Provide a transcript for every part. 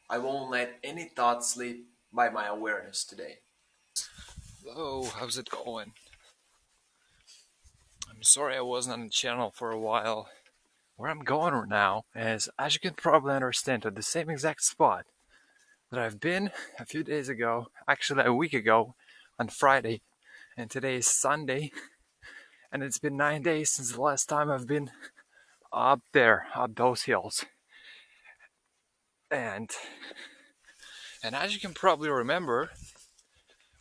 I won't let any thought slip by my awareness today. Hello, how's it going? I'm sorry I wasn't on the channel for a while. Where I'm going right now is, as you can probably understand, at the same exact spot that I've been a few days ago, actually a week ago, on Friday, and today is Sunday, and it's been 9 days since the last time I've been up there, up those hills. And and as you can probably remember,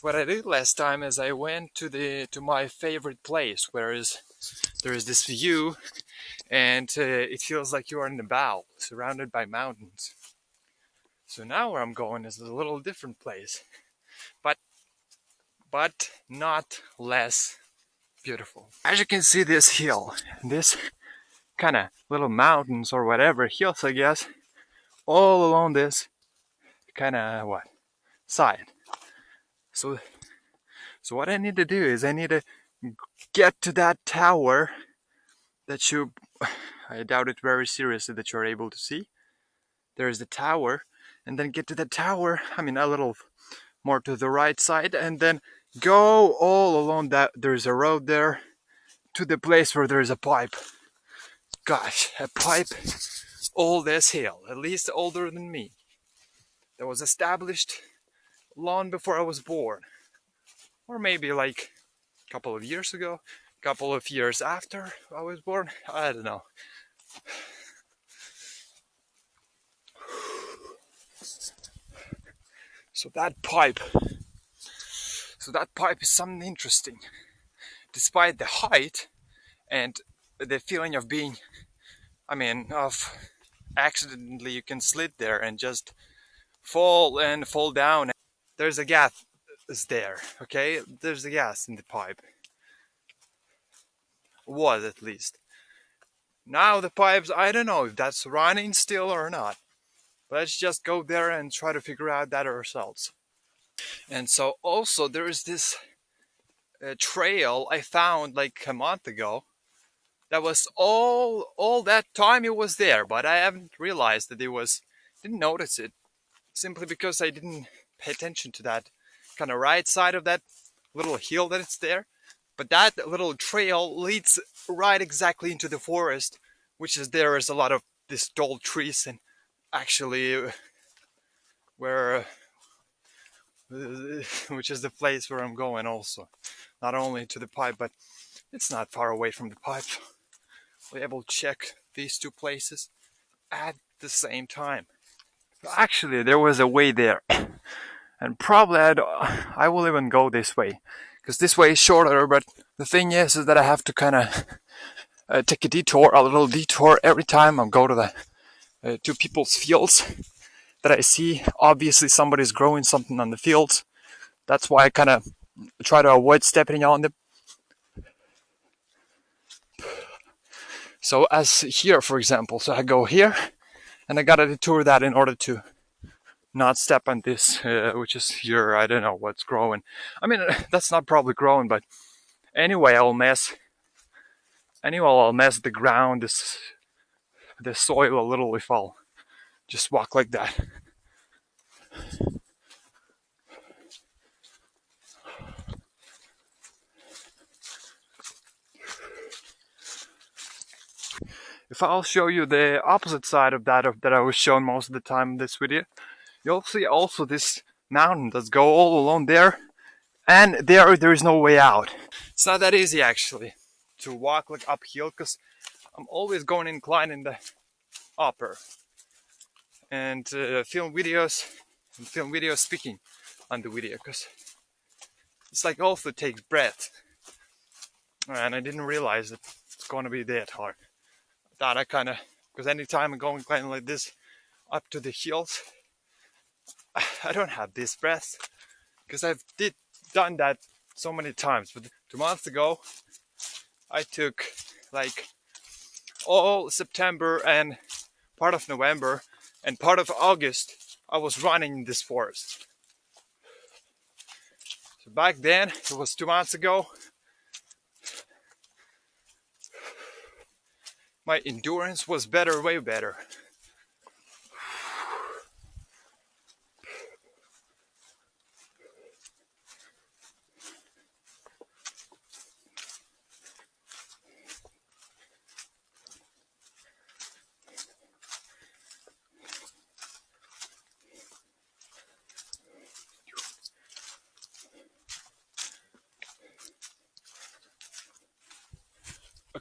what I did last time is I went to my favorite place, where there is this view and it feels like you are in the bow, surrounded by mountains. So now where I'm going is a little different place, but not less beautiful. As you can see, this hill, this kind of little mountains or whatever hills, I guess, all along this kind of what side. So what I need to do is I need to get to that tower that you, I doubt it very seriously that you're able to see. There's the tower, and then get to the tower. I mean, a little more to the right side, and then go all along that. There's a road there to the place where there's a pipe. Gosh, a pipe old as hell, at least older than me. That was established long before I was born, or maybe like a couple of years ago, a couple of years after I was born. I don't know. So that pipe, so that pipe is something interesting. Despite the height and the feeling of being, of accidentally you can slid there and just fall down. There's a gas there, okay? There's a gas in the pipe. Was at least. Now the pipes, I don't know if that's running still or not. Let's just go there and try to figure out that ourselves. And so also there is this trail I found like a month ago. That was all that time it was there, but I haven't realized that didn't notice it, simply because I didn't pay attention to that kind of right side of that little hill that it's there. But that little trail leads right exactly into the forest, which is there is a lot of these tall trees, and actually where which is the place where I'm going also. Not only to the pipe, but it's not far away from the pipe. We're able to check these two places at the same time. Actually, there was a way there, and probably I will even go this way, because this way is shorter. But the thing is that I have to kind of take a little detour every time I go to the two people's fields that I see. Obviously, somebody's growing something on the fields. That's why I kind of try to avoid stepping on them. So as here, for example, so I go here, and I gotta detour that in order to not step on this, which is here. I don't know what's growing. I mean, that's not probably growing, but anyway, I'll mess the ground, the soil a little if I'll just walk like that. If I'll show you the opposite side of that I was shown most of the time in this video, you'll see also this mountain that's go all along there, and there is no way out. It's not that easy actually to walk like uphill, because I'm always going inclined in the upper, and film videos speaking on the video, because it's like also takes breath, and I didn't realize that it's going to be that hard. I thought I kind of, because anytime I'm going kind of like this up to the hills, I don't have this breath, because I've done that so many times. But 2 months ago, I took like all September and part of November and part of August, I was running in this forest. So back then, it was 2 months ago, my endurance was better, way better.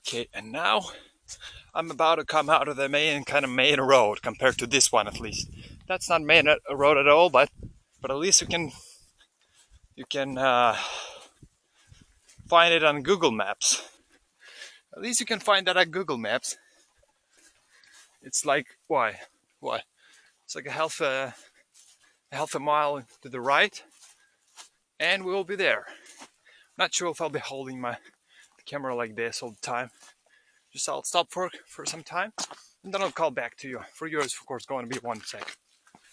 Okay, and now I'm about to come out of the main road compared to this one at least. That's not main road at all, but at least you can find it on Google Maps. At least you can find that on Google Maps. It's like why? It's like a half a mile to the right, and we will be there. Not sure if I'll be holding the camera like this all the time. Just I'll stop for some time, and then I'll call back to you. For yours, of course, going to be 1 sec.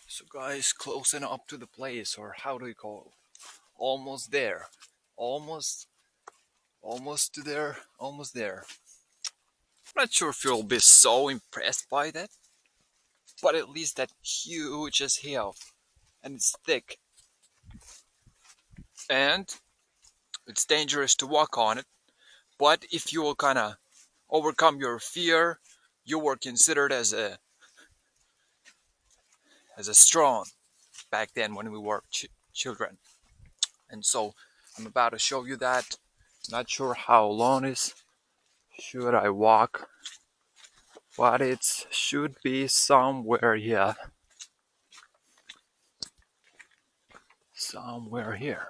So guys, closing up to the place, or how do you call it? Almost there. Almost to there. Almost there. I'm not sure if you'll be so impressed by that, but at least that huge as hell, and it's thick, and it's dangerous to walk on it. But if you will kind of overcome your fear, you were considered as a strong back then when we were children. And so I'm about to show you that. Not sure how long is should I walk, but it should be somewhere here. Somewhere here.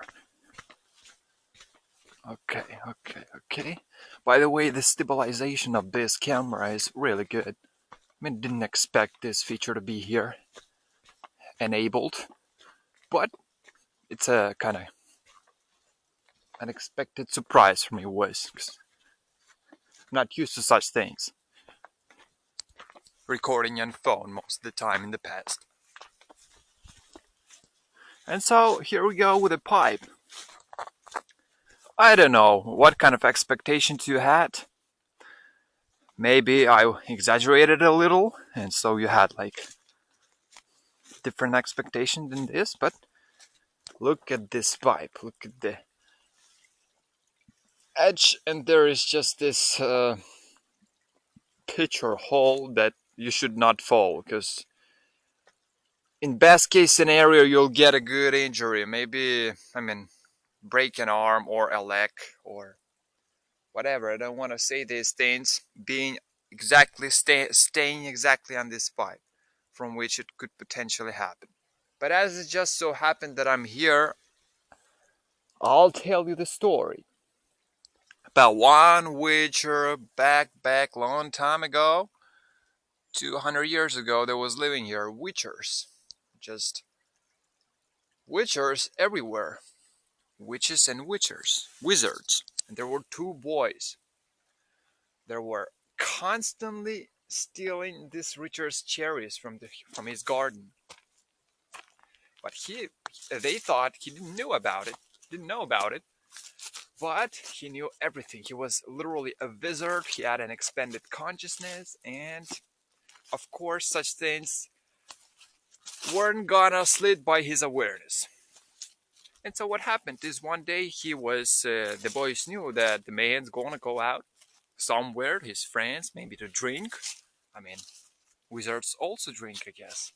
Okay. By the way, the stabilization of this camera is really good. I mean, didn't expect this feature to be here enabled, but it's a kind of unexpected surprise for me. Was I'm not used to such things. Recording on phone most of the time in the past. And so here we go with a pipe. I don't know what kind of expectations you had. Maybe I exaggerated a little, and so you had like different expectations than this, but look at this pipe. Look at the edge, and there is just this pitcher hole that you should not fall, because in best case scenario you'll get a good injury. Maybe, break an arm or a leg or whatever. I don't want to say these things, being exactly staying exactly on this pipe from which it could potentially happen. But as it just so happened that I'm here, I'll tell you the story about one witcher back long time ago. 200 years ago, there was living here witchers. Just witchers everywhere. Witches and wizards. And there were 2 boys. They were constantly stealing this witcher's cherries from his garden. But they thought he didn't know about it. But he knew everything. He was literally a wizard. He had an expanded consciousness, and of course, such things weren't gonna slip by his awareness. And so what happened is one day the boys knew that the man's gonna go out somewhere, his friends, maybe to drink. Wizards also drink, I guess.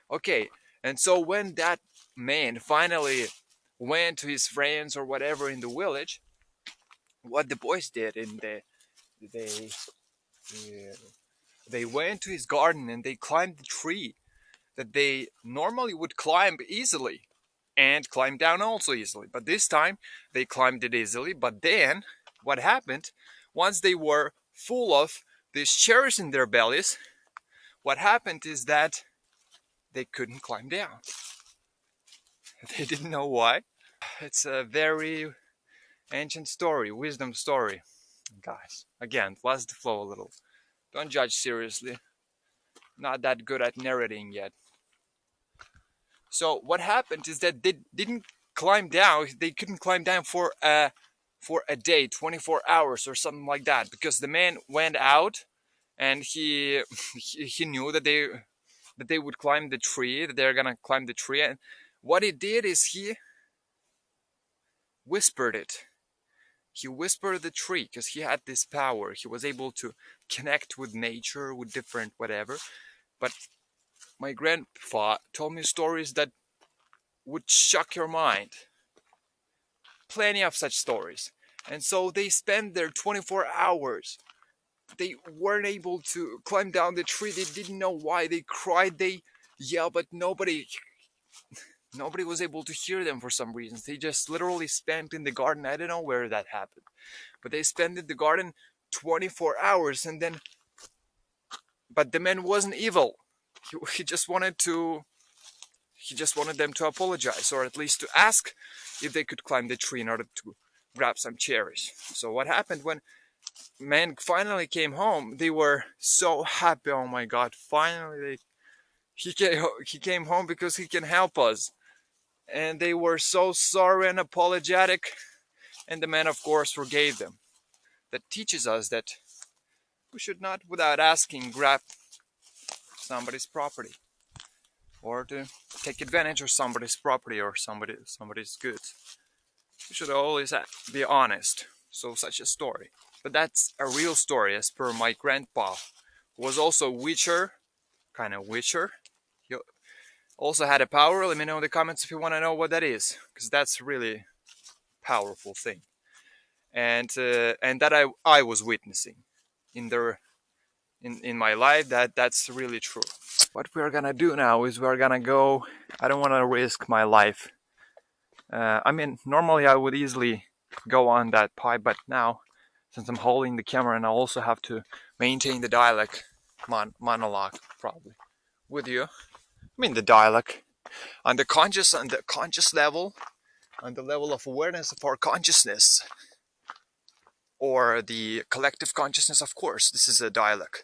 Okay, and so when that man finally went to his friends or whatever in the village, what the boys did, they went to his garden and they climbed the tree that they normally would climb easily and climb down also easily. But this time they climbed it easily. But then what happened, once they were full of these cherries in their bellies, what happened is that they couldn't climb down. They didn't know why. It's a very ancient story, wisdom story. Guys, again, let's flow a little. Don't judge seriously. Not that good at narrating yet. So what happened is that they didn't climb down. They couldn't climb down for a day, 24 hours or something like that, because the man went out and he knew that they would climb the tree, that they're gonna climb the tree. And what he did is he whispered it. He whispered the tree because he had this power. He was able to connect with nature, with different whatever. But my grandpa told me stories that would shock your mind. Plenty of such stories. And so they spent there 24 hours. They weren't able to climb down the tree. They didn't know why. They cried, they yelled, but nobody was able to hear them for some reason. They just literally spent in the garden. I don't know where that happened, but they spent in the garden 24 hours. And then, but the man wasn't evil. He just wanted them to apologize, or at least to ask if they could climb the tree in order to grab some cherries. So what happened when man finally came home? They were so happy. Oh my God! Finally, he came home because he can help us. And they were so sorry and apologetic. And the man, of course, forgave them. That teaches us that we should not, without asking, grab somebody's property, or to take advantage of somebody's property or somebody's goods. We should always be honest. So such a story. But that's a real story, as per my grandpa, who was also a witcher, kind of witcher. He also had a power. Let me know in the comments if you want to know what that is, because that's really powerful thing. And that I was witnessing in my life. That's really true. What we're gonna do now is we're gonna go. I don't want to risk my life. I mean, normally I would easily go on that pipe, but now, since I'm holding the camera and I also have to maintain the dialogue monologue probably with you. I mean the dialogue on the conscious level, on the level of awareness of our consciousness, or the collective consciousness. Of course, this is a dialogue,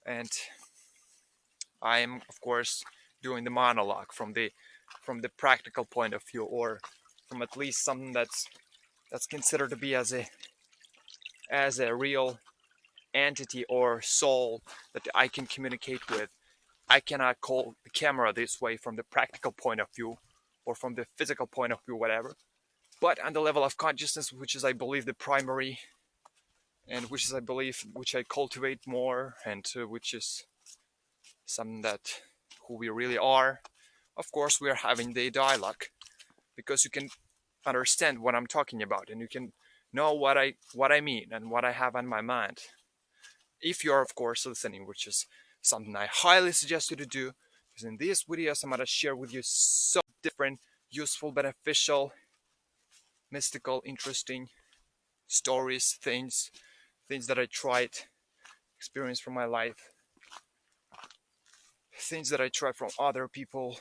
and I am, of course, doing the monologue from the practical point of view, or from at least something that's considered to be as a real entity or soul that I can communicate with. I cannot call the camera this way from the practical point of view, or from the physical point of view, whatever. But on the level of consciousness, which is, I believe, the primary, and which I cultivate more, and which is something that who we really are. Of course, we are having the dialogue, because you can understand what I'm talking about, and you can know what I mean and what I have on my mind, if you're, of course, listening, which is something I highly suggest you to do, because in these videos I'm going to share with you so different, useful, beneficial, mystical, interesting stories, things that I tried, experience from my life, things that I tried from other people,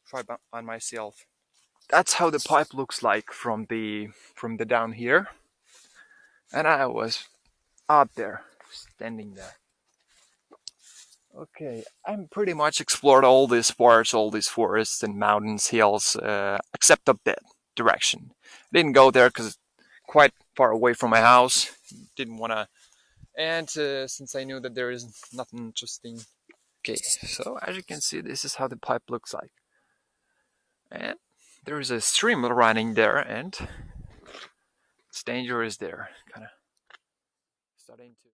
tried on myself. That's how the pipe looks like from the down here, and I was up there, standing there. Okay, I'm pretty much explored all these parts, all these forests and mountains, hills, except up that direction. I didn't go there because it's quite far away from my house. Didn't want to, and since I knew that there is nothing interesting. Okay, so as you can see, this is how the pipe looks like. And there is a stream running there, and it's dangerous there, kind of starting to